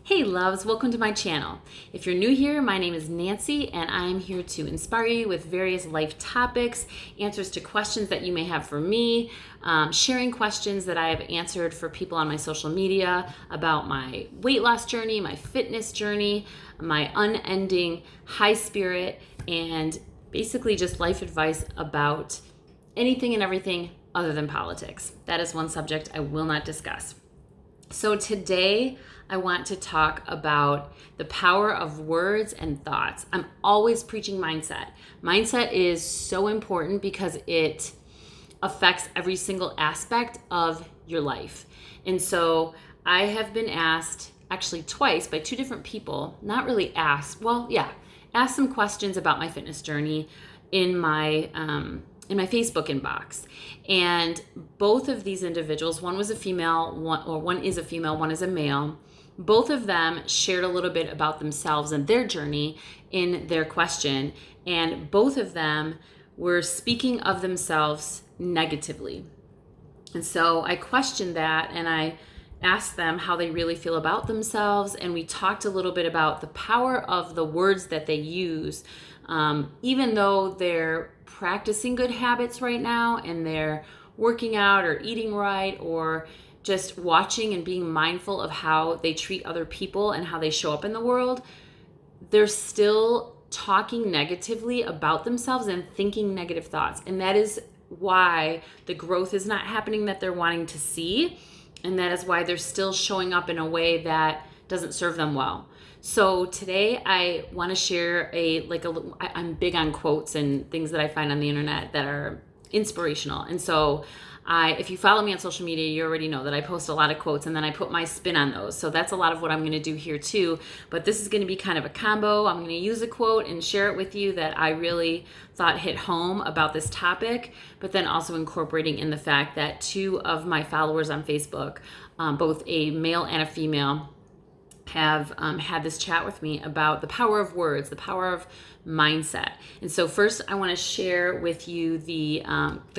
Hey loves, welcome to my channel. If you're new here, my name is Nancy and I'm here to inspire you with various life topics, answers to questions that you may have for me, sharing questions that I have answered for people on my social media about my weight loss journey, my fitness journey, my unending high spirit, and basically just life advice about anything and everything other than politics. That is one subject I will not discuss. So today I want to talk about the power of words and thoughts. I'm always preaching mindset. Mindset is so important because it affects every single aspect of your life. And so I have been asked actually twice by two different people, not really asked some questions about my fitness journey in my Facebook inbox. And both of these individuals, one was a female, one is a female, one is a male. Both of them shared a little bit about themselves and their journey in their question. And both of them were speaking of themselves negatively. And so I questioned that and I asked them how they really feel about themselves. And we talked a little bit about the power of the words that they use, even though they're practicing good habits right now and they're working out or eating right or just watching and being mindful of how they treat other people and how they show up in the world, they're still talking negatively about themselves and thinking negative thoughts. And that is why the growth is not happening that they're wanting to see. And that is why they're still showing up in a way that doesn't serve them well. So today I want to share I'm big on quotes and things that I find on the internet that are inspirational. And so if you follow me on social media, you already know that I post a lot of quotes and then I put my spin on those. So that's a lot of what I'm going to do here too. But this is going to be kind of a combo. I'm going to use a quote and share it with you that I really thought hit home about this topic, but then also incorporating in the fact that two of my followers on Facebook, both a male and a female, have had this chat with me about the power of words, the power of mindset. And so first I want to share with you the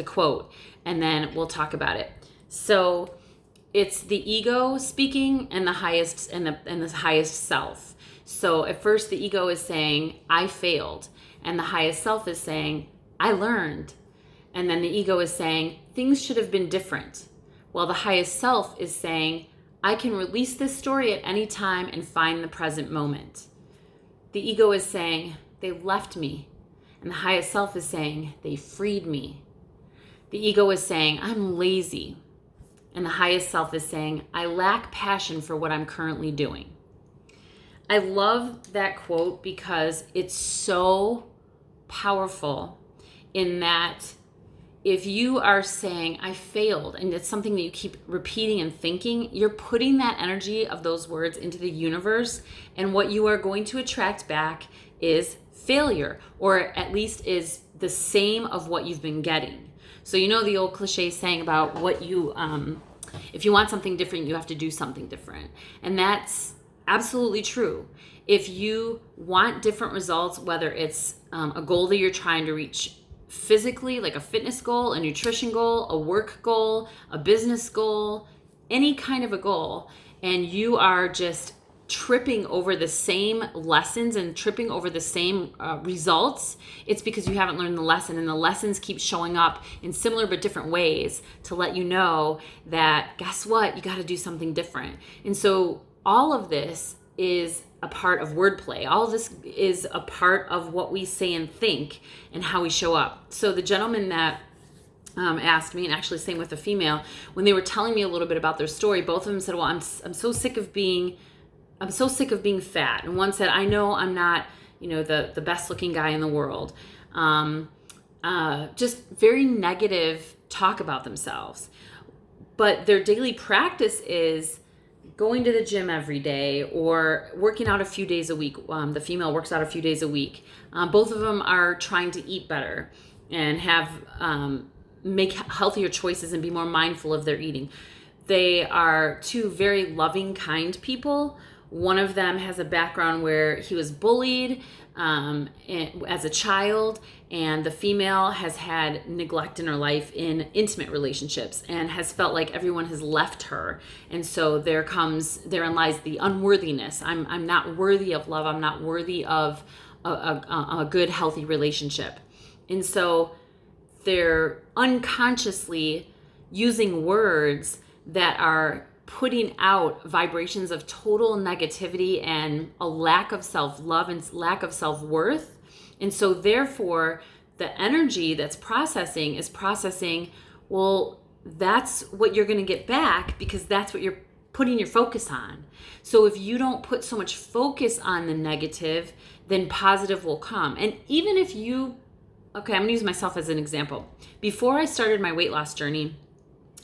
quote, and then we'll talk about it. So it's the ego speaking and the highest and the highest self. So at first the ego is saying, I failed. And the highest self is saying, I learned. And then the ego is saying, things should have been different. While the highest self is saying, I can release this story at any time and find the present moment. The ego is saying, they left me. And the highest self is saying, they freed me. The ego is saying, I'm lazy. And the highest self is saying, I lack passion for what I'm currently doing. I love that quote because it's so powerful in that if you are saying, I failed, and it's something that you keep repeating and thinking, you're putting that energy of those words into the universe, and what you are going to attract back is failure, or at least is the same of what you've been getting. So you know the old cliche saying about if you want something different, you have to do something different. And that's absolutely true. If you want different results, whether it's a goal that you're trying to reach physically, like a fitness goal, a nutrition goal, a work goal, a business goal, any kind of a goal, and you are just tripping over the same lessons and tripping over the same results, it's because you haven't learned the lesson, and the lessons keep showing up in similar but different ways to let you know that, guess what, you got to do something different. And so all of this is a part of wordplay. All of this is a part of what we say and think and how we show up. So the gentleman that asked me, and actually same with the female, when they were telling me a little bit about their story, both of them said, well, I'm so sick of being fat. And one said, I know I'm not, the best looking guy in the world. Just very negative talk about themselves. But their daily practice is going to the gym every day or working out a few days a week. The female works out a few days a week. Both of them are trying to eat better and make healthier choices and be more mindful of their eating. They are two very loving, kind people, One of them has a background where he was bullied as a child, and the female has had neglect in her life in intimate relationships and has felt like everyone has left her. And so therein lies the unworthiness. I'm not worthy of love. I'm not worthy of a good, healthy relationship. And so they're unconsciously using words that are putting out vibrations of total negativity and a lack of self-love and lack of self-worth. And so therefore, the energy that's processing is processing, well, that's what you're going to get back because that's what you're putting your focus on. So if you don't put so much focus on the negative, then positive will come. And even if I'm going to use myself as an example. Before I started my weight loss journey,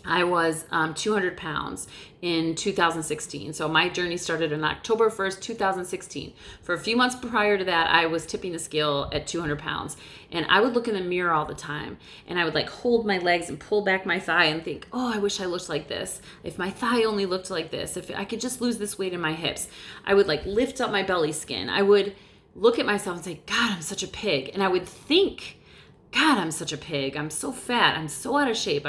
I was 200 pounds in 2016. So my journey started on October 1st, 2016. For a few months prior to that, I was tipping the scale at 200 pounds. And I would look in the mirror all the time. And I would like hold my legs and pull back my thigh and think, oh, I wish I looked like this. If my thigh only looked like this. If I could just lose this weight in my hips. I would like lift up my belly skin. I would look at myself and say, God, I'm such a pig. And I would think, God, I'm such a pig. I'm so fat. I'm so out of shape.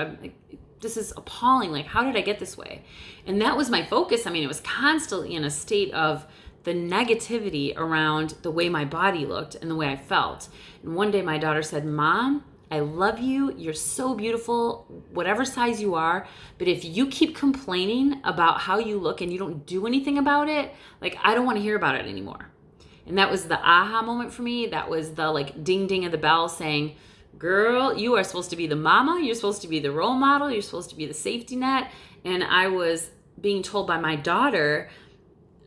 This is appalling. Like, how did I get this way? And that was my focus. I mean, it was constantly in a state of the negativity around the way my body looked and the way I felt. And one day my daughter said, Mom, I love you. You're so beautiful, whatever size you are. But if you keep complaining about how you look and you don't do anything about it, like, I don't want to hear about it anymore. And that was the aha moment for me. That was the like ding ding of the bell saying, girl, you are supposed to be the mama. You're supposed to be the role model. You're supposed to be the safety net. And I was being told by my daughter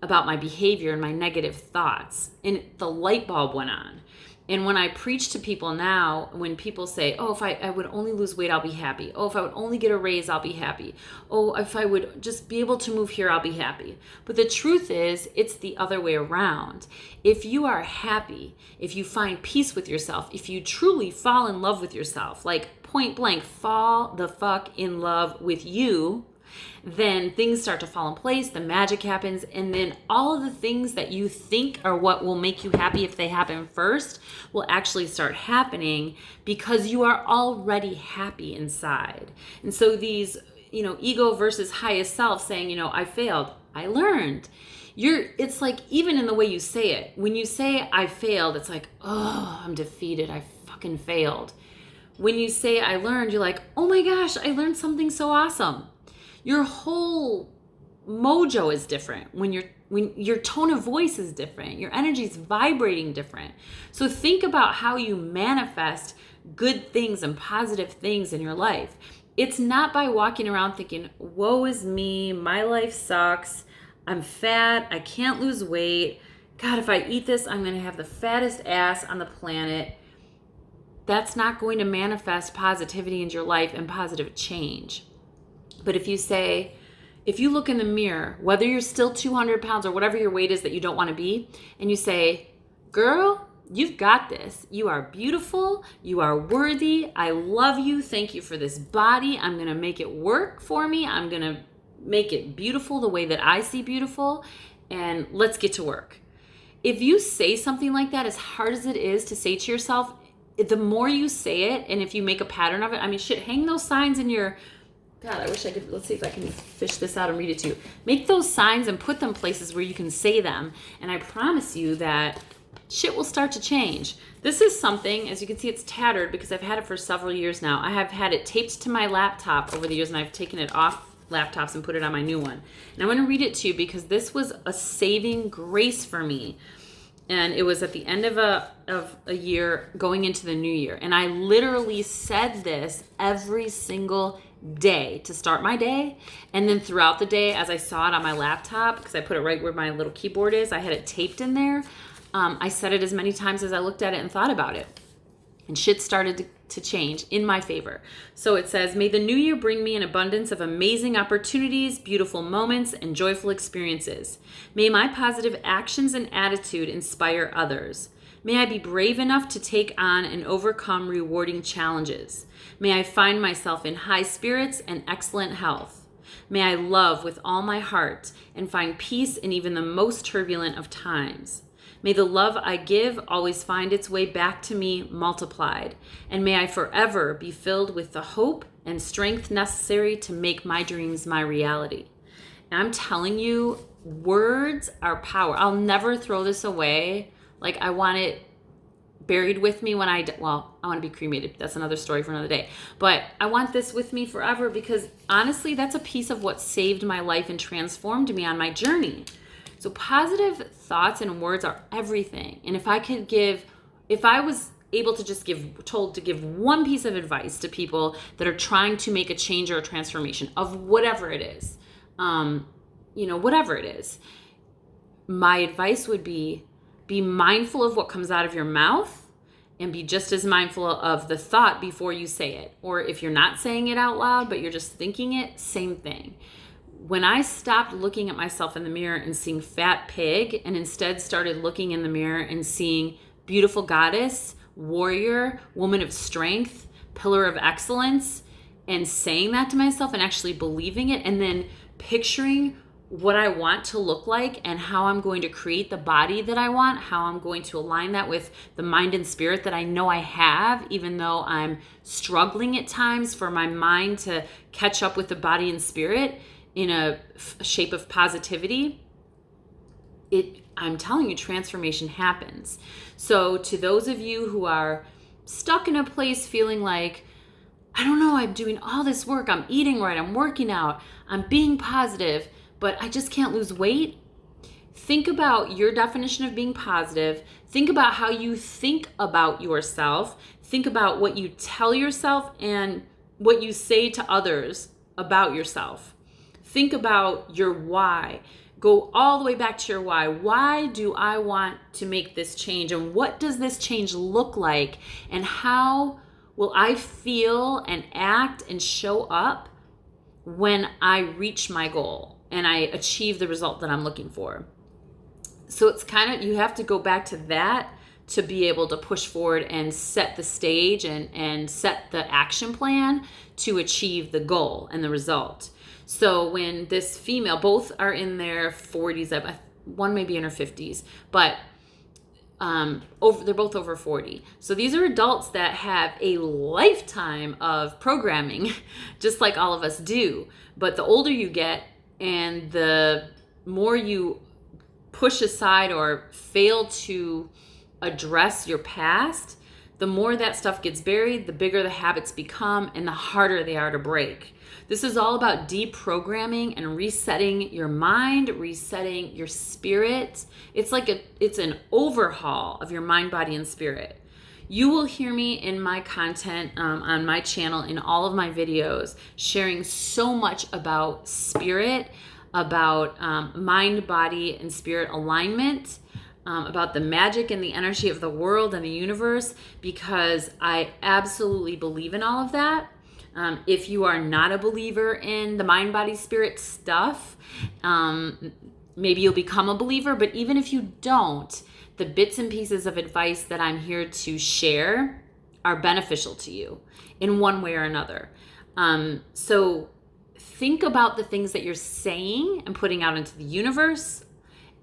about my behavior and my negative thoughts. And the light bulb went on. And when I preach to people now, when people say, oh, if I would only lose weight, I'll be happy. Oh, if I would only get a raise, I'll be happy. Oh, if I would just be able to move here, I'll be happy. But the truth is, it's the other way around. If you are happy, if you find peace with yourself, if you truly fall in love with yourself, like point blank, fall the fuck in love with you, then things start to fall in place, the magic happens, and then all of the things that you think are what will make you happy if they happen first will actually start happening because you are already happy inside. And so these, ego versus highest self saying, I failed, I learned. It's like, even in the way you say it, when you say I failed, it's like, oh, I'm defeated, I fucking failed. When you say I learned, you're like, oh my gosh, I learned something so awesome. Your whole mojo is different when your tone of voice is different. Your energy is vibrating different. So think about how you manifest good things and positive things in your life. It's not by walking around thinking, woe is me, my life sucks, I'm fat, I can't lose weight. God, if I eat this, I'm going to have the fattest ass on the planet. That's not going to manifest positivity in your life and positive change. But if you look in the mirror, whether you're still 200 pounds or whatever your weight is that you don't want to be, and you say, girl, you've got this. You are beautiful. You are worthy. I love you. Thank you for this body. I'm going to make it work for me. I'm going to make it beautiful the way that I see beautiful. And let's get to work. If you say something like that, as hard as it is to say to yourself, the more you say it, and if you make a pattern of it, hang those signs in your... God, I wish I could, let's see if I can fish this out and read it to you. Make those signs and put them places where you can say them. And I promise you that shit will start to change. This is something, as you can see, it's tattered because I've had it for several years now. I have had it taped to my laptop over the years, and I've taken it off laptops and put it on my new one. And I want to read it to you because this was a saving grace for me. And it was at the end of a year going into the new year. And I literally said this every single day to start my day. And then throughout the day, as I saw it on my laptop, because I put it right where my little keyboard is, I had it taped in there. I said it as many times as I looked at it and thought about it. And shit started to change in my favor. So it says, may the new year bring me an abundance of amazing opportunities, beautiful moments, and joyful experiences. May my positive actions and attitude inspire others. May I be brave enough to take on and overcome rewarding challenges. May I find myself in high spirits and excellent health. May I love with all my heart and find peace in even the most turbulent of times. May the love I give always find its way back to me multiplied, and may I forever be filled with the hope and strength necessary to make my dreams my reality. And I'm telling you, words are power. I'll never throw this away. Like, I want it buried with me when I want to be cremated. That's another story for another day. But I want this with me forever because honestly, that's a piece of what saved my life and transformed me on my journey. So positive thoughts and words are everything. And if I was able to just told to give one piece of advice to people that are trying to make a change or a transformation of whatever it is, whatever it is, my advice would be mindful of what comes out of your mouth and be just as mindful of the thought before you say it. Or if you're not saying it out loud, but you're just thinking it, same thing. When I stopped looking at myself in the mirror and seeing fat pig and instead started looking in the mirror and seeing beautiful goddess, warrior, woman of strength, pillar of excellence, and saying that to myself and actually believing it and then picturing what I want to look like and how I'm going to create the body that I want, how I'm going to align that with the mind and spirit that I know I have, even though I'm struggling at times for my mind to catch up with the body and spirit in a shape of positivity. I'm telling you, transformation happens. So to those of you who are stuck in a place feeling like, I don't know, I'm doing all this work, I'm eating right, I'm working out, I'm being positive, but I just can't lose weight. Think about your definition of being positive. Think about how you think about yourself. Think about what you tell yourself and what you say to others about yourself. Think about your why. Go all the way back to your why. Why do I want to make this change? And what does this change look like? And how will I feel and act and show up when I reach my goal and I achieve the result that I'm looking for? So it's you have to go back to that to be able to push forward and set the stage and set the action plan to achieve the goal and the result. So when this female, both are in their 40s, one may be in her 50s, but they're both over 40. So these are adults that have a lifetime of programming, just like all of us do. But the older you get and the more you push aside or fail to address your past, the more that stuff gets buried, the bigger the habits become, and the harder they are to break. This is all about deprogramming and resetting your mind, resetting your spirit. It's an overhaul of your mind, body, and spirit. You will hear me in my content on my channel, in all of my videos, sharing so much about spirit, about mind, body, and spirit alignment, about the magic and the energy of the world and the universe, because I absolutely believe in all of that. If you are not a believer in the mind, body, spirit stuff, maybe you'll become a believer. But even if you don't, the bits and pieces of advice that I'm here to share are beneficial to you in one way or another. So think about the things that you're saying and putting out into the universe,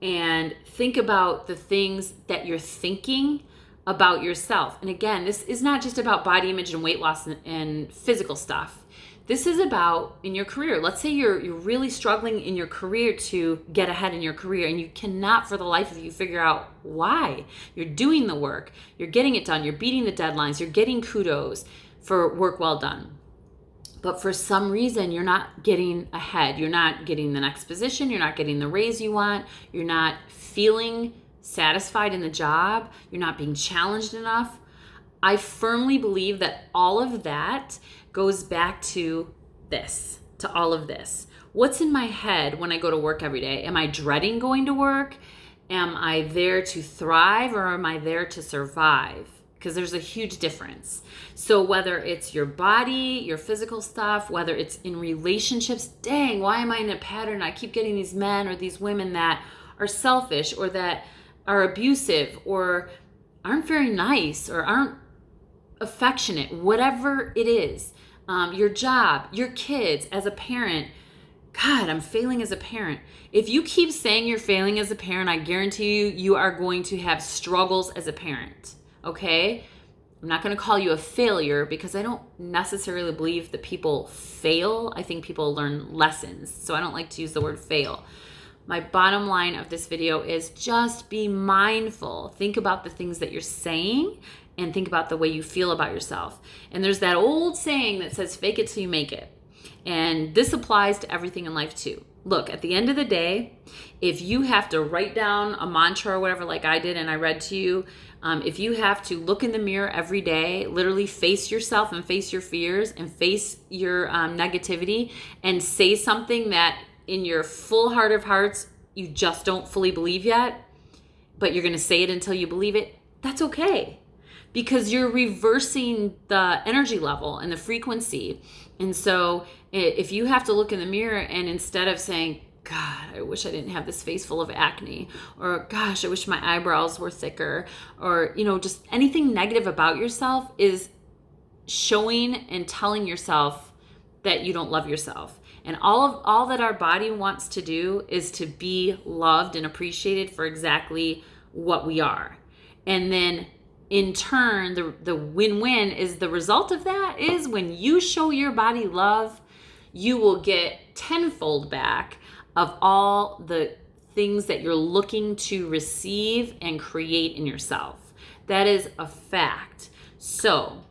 and think about the things that you're thinking about yourself. And again, this is not just about body image and weight loss and physical stuff. This is about in your career. Let's say you're really struggling in your career to get ahead in your career, and you cannot for the life of you figure out why. You're doing the work, you're getting it done, you're beating the deadlines, you're getting kudos for work well done. But for some reason, you're not getting ahead. You're not getting the next position. You're not getting the raise you want. You're not feeling satisfied in the job. You're not being challenged enough. I firmly believe that all of that goes back to all of this. What's in my head when I go to work every day? Am I dreading going to work? Am I there to thrive, or am I there to survive? Because there's a huge difference. So whether it's your body, your physical stuff, whether it's in relationships, dang, why am I in a pattern? I keep getting these men or these women that are selfish or that are abusive or aren't very nice or aren't affectionate, whatever it is. Your job, your kids, as a parent, God, I'm failing as a parent. If you keep saying you're failing as a parent, I guarantee you, you are going to have struggles as a parent. Okay? I'm not going to call you a failure because I don't necessarily believe that people fail. I think people learn lessons. So I don't like to use the word fail. My bottom line of this video is just be mindful. Think about the things that you're saying and think about the way you feel about yourself. And there's that old saying that says, fake it till you make it. And this applies to everything in life too. Look, at the end of the day, if you have to write down a mantra or whatever like I did and I read to you, if you have to look in the mirror every day, literally face yourself and face your fears and face your negativity and say something that in your full heart of hearts you just don't fully believe yet, but you're going to say it until you believe it, that's okay. Because you're reversing the energy level and the frequency. And so if you have to look in the mirror and instead of saying, God, I wish I didn't have this face full of acne, or gosh, I wish my eyebrows were thicker, or, just anything negative about yourself is showing and telling yourself that you don't love yourself. And all that our body wants to do is to be loved and appreciated for exactly what we are. And then in turn, the win-win is the result of that is when you show your body love, you will get tenfold back of all the things that you're looking to receive and create in yourself. That is a fact. So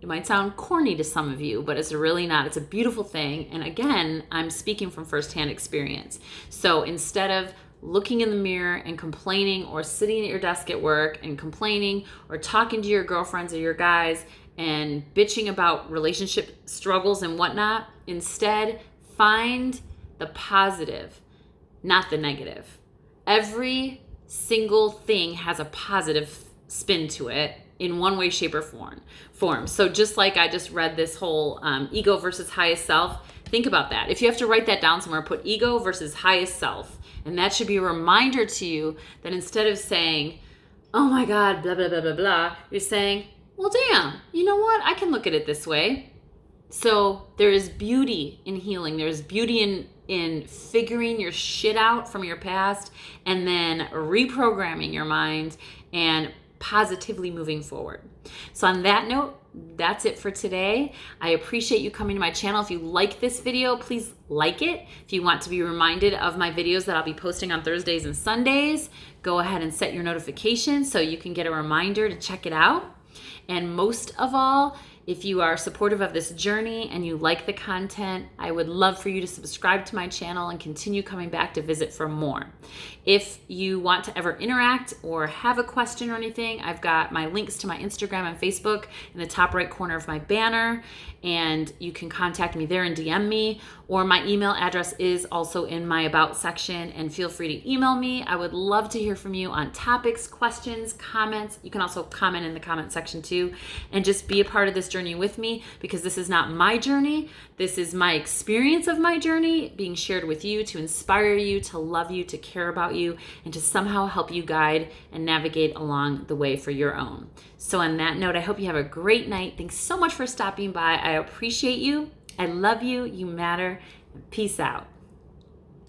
it might sound corny to some of you, but it's really not. It's a beautiful thing. And again, I'm speaking from firsthand experience. So instead of looking in the mirror and complaining or sitting at your desk at work and complaining or talking to your girlfriends or your guys and bitching about relationship struggles and whatnot, instead find the positive, not the negative. Every single thing has a positive spin to it in one way, shape, or form. So just like I just read this whole ego versus highest self, think about that. If you have to write that down somewhere, put ego versus highest self. And that should be a reminder to you that instead of saying, oh my God, blah, blah, blah, blah, blah, you're saying, well, damn, you know what? I can look at it this way. So there is beauty in healing. There's beauty in figuring your shit out from your past and then reprogramming your mind and positively moving forward. So on that note, that's it for today. I appreciate you coming to my channel. If you like this video, please like it. If you want to be reminded of my videos that I'll be posting on Thursdays and Sundays, go ahead and set your notifications so you can get a reminder to check it out. And most of all, if you are supportive of this journey and you like the content, I would love for you to subscribe to my channel and continue coming back to visit for more. If you want to ever interact or have a question or anything, I've got my links to my Instagram and Facebook in the top right corner of my banner, and you can contact me there and DM me, or my email address is also in my About section, and feel free to email me. I would love to hear from you on topics, questions, comments. You can also comment in the comment section too, and just be a part of this journey with me, because this is not my journey. This is my experience of my journey being shared with you to inspire you, to love you, to care about you, and to somehow help you guide and navigate along the way for your own. So on that note, I hope you have a great night. Thanks so much for stopping by. I appreciate you. I love you. You matter. Peace out.